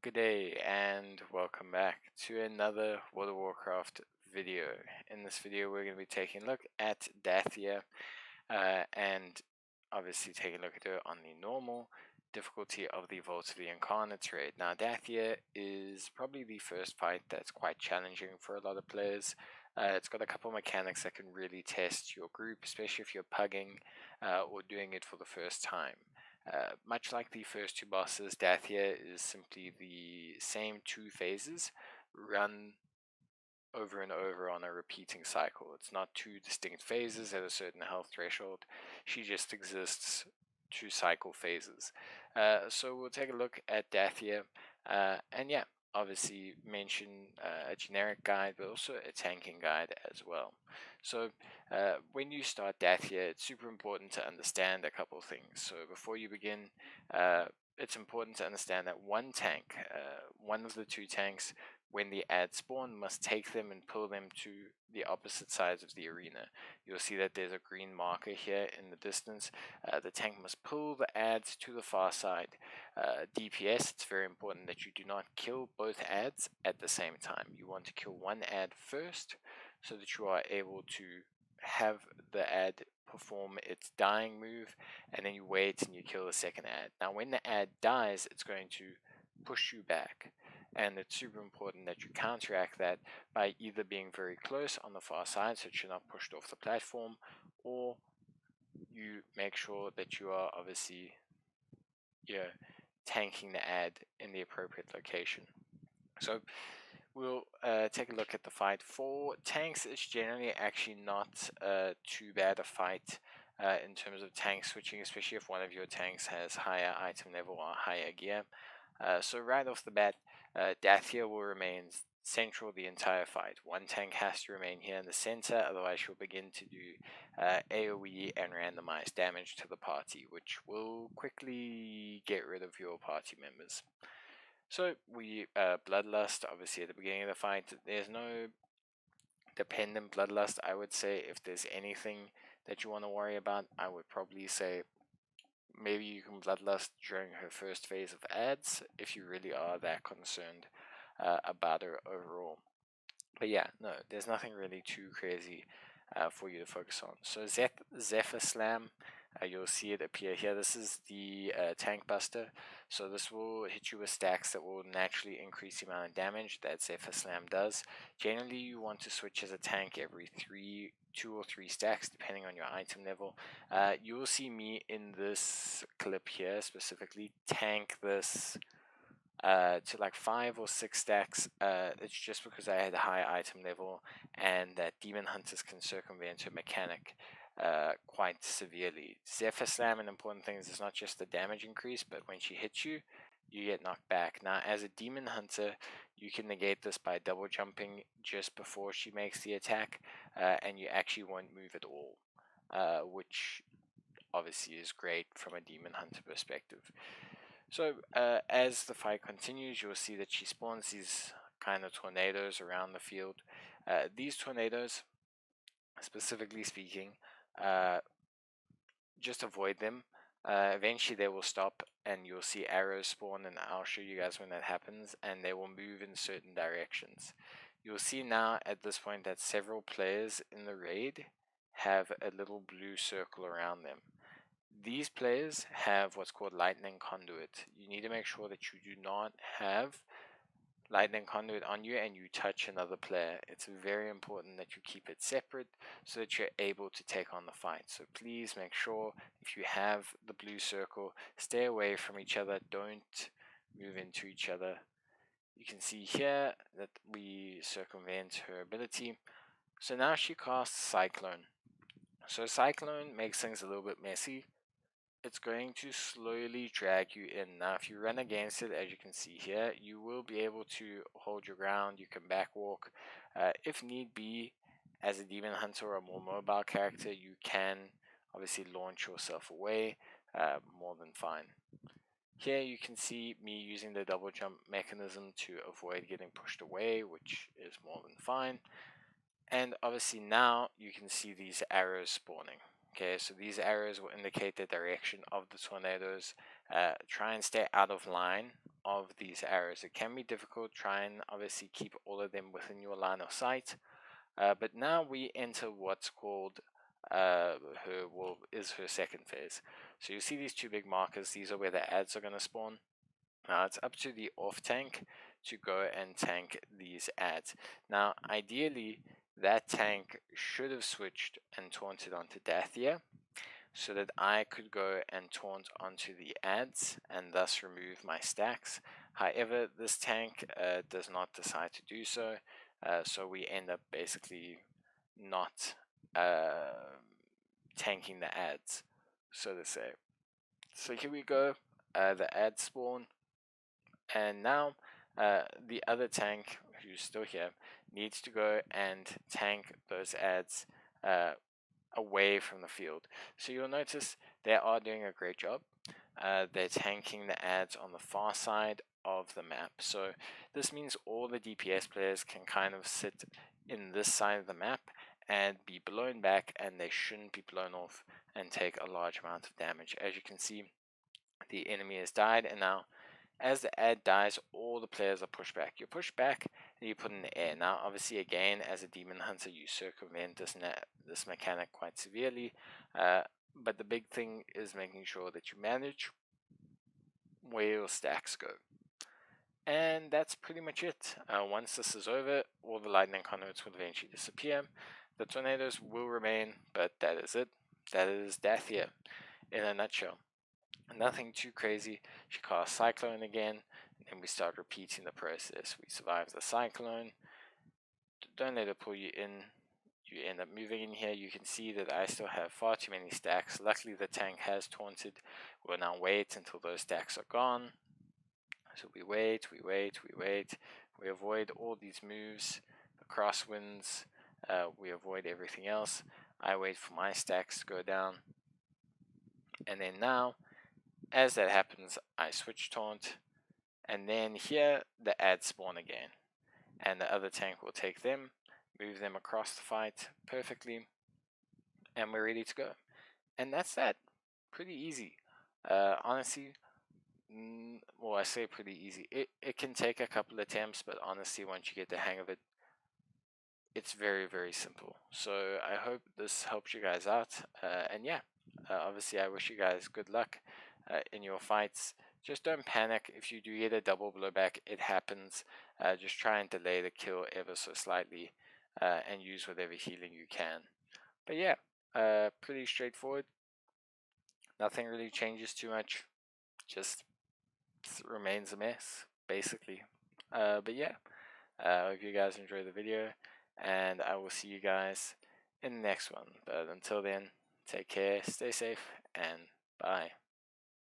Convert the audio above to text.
Good day and welcome back to another World of Warcraft video. In this video we're going to be taking a look at Dathea and obviously taking a look at her on the normal difficulty of the Vault of the Incarnates Raid. Now Dathea is probably the first fight that's quite challenging for a lot of players. It's got a couple mechanics that can really test your group, especially if you're pugging or doing it for the first time. Much like the first two bosses, Dathea is simply the same two phases run over and over on a repeating cycle. It's not two distinct phases at a certain health threshold. She just exists two cycle phases. So we'll take a look at Dathea, and yeah, obviously mention a generic guide, but also a tanking guide as well. So when you start Dathea, it's super important to understand a couple things. So before you begin, it's important to understand that one tank, one of the two tanks, when the ads spawn, must take them and pull them to the opposite sides of the arena. You'll see that there's a green marker here in the distance. The tank must pull the ads to the far side. DPS, it's very important that you do not kill both ads at the same time. You want to kill one ad first so that you are able to have the ad perform its dying move, and then you wait and you kill the second ad. Now when the ad dies, it's going to push you back, and it's super important that you counteract that by either being very close on the far side so that you're not pushed off the platform, or you make sure that you are obviously tanking the ad in the appropriate location. So we'll take a look at the fight. For tanks, it's generally actually not too bad a fight in terms of tank switching, especially if one of your tanks has higher item level or higher gear. So right off the bat, Dathea will remain central the entire fight. One tank has to remain here in the center, otherwise she'll begin to do AoE and randomized damage to the party, which will quickly get rid of your party members. So we Bloodlust, obviously at the beginning of the fight, there's no dependent Bloodlust. I would say if there's anything that you want to worry about, I would probably say maybe you can Bloodlust during her first phase of ads if you really are that concerned about her overall. But yeah, no, there's nothing really too crazy for you to focus on. So Zephyr Slam, you'll see it appear here. This is the tank buster. So this will hit you with stacks that will naturally increase the amount of damage that Zephyr Slam does. Generally, you want to switch as a tank every 2 or 3 stacks, depending on your item level. You will see me in this clip here specifically tank this to like 5 or 6 stacks. It's just because I had a high item level and that demon hunters can circumvent her mechanic quite severely. Zephyr Slam, an important thing is it's not just the damage increase, but when she hits you, you get knocked back. Now as a demon hunter, you can negate this by double jumping just before she makes the attack, and you actually won't move at all, which obviously is great from a demon hunter perspective. So as the fight continues, you'll see that she spawns these kind of tornadoes around the field. These tornadoes, specifically speaking, just avoid them. Eventually they will stop and you'll see arrows spawn, and I'll show you guys when that happens, and they will move in certain directions. You'll see now at this point that several players in the raid have a little blue circle around them. These players have what's called lightning conduit. You need to make sure that you do not have lightning conduit on you and you touch another player. It's very important that you keep it separate so that you're able to take on the fight. So please make sure if you have the blue circle, stay away from each other. Don't move into each other. You can see here that we circumvent her ability. So now she casts Cyclone. So Cyclone makes things a little bit messy. It's going to slowly drag you in. Now if you run against it, as you can see here, you will be able to hold your ground. You can backwalk. If need be, as a demon hunter or a more mobile character, you can obviously launch yourself away, more than fine. Here you can see me using the double jump mechanism to avoid getting pushed away, which is more than fine. And obviously now you can see these arrows spawning. Okay, so these arrows will indicate the direction of the tornadoes. try and stay out of line of these arrows. It can be difficult. Try and obviously keep all of them within your line of sight. But now we enter what's called is her second phase. So you see these two big markers. These are where the ads are going to spawn. Now it's up to the off tank to go and tank these ads. Now ideally that tank should have switched and taunted onto Dathea, so that I could go and taunt onto the ads and thus remove my stacks. However, this tank does not decide to do so, so we end up basically not tanking the ads, so to say. So here we go, the ads spawn, and now the other tank, who's still here, needs to go and tank those ads away from the field. So you'll notice they are doing a great job. They're tanking the ads on the far side of the map. So this means all the DPS players can kind of sit in this side of the map and be blown back, and they shouldn't be blown off and take a large amount of damage. As you can see, the enemy has died, and now as the ad dies, all the players are pushed back. You're pushed back and you put in the air. Now, obviously, again, as a demon hunter, you circumvent this mechanic quite severely. But the big thing is making sure that you manage where your stacks go. And that's pretty much it. Once this is over, all the lightning conduits will eventually disappear. The tornadoes will remain, but that is it. That is Dathea in a nutshell. Nothing too crazy. She casts Cyclone again, and then we start repeating the process. We survive the Cyclone. Don't let it pull you in. You end up moving in here. You can see that I still have far too many stacks. Luckily, the tank has taunted. We'll now wait until those stacks are gone. So we wait. We avoid all these moves, the crosswinds. We avoid everything else. I wait for my stacks to go down. And then now, as that happens, I switch taunt, and then here the ads spawn again, and the other tank will take them, move them across the fight perfectly, and we're ready to go. And that's that. Pretty easy. Honestly, well, I say pretty easy. It can take a couple attempts, but honestly, once you get the hang of it, it's very, very simple. So I hope this helps you guys out. And yeah, obviously, I wish you guys good luck in your fights. Just don't panic if you do get a double blowback. It happens. Just try and delay the kill ever so slightly, and use whatever healing you can. But yeah, pretty straightforward. Nothing really changes too much. Just remains a mess, basically. But yeah, I hope you guys enjoy the video, and I will see you guys in the next one. But until then, take care, stay safe, and bye.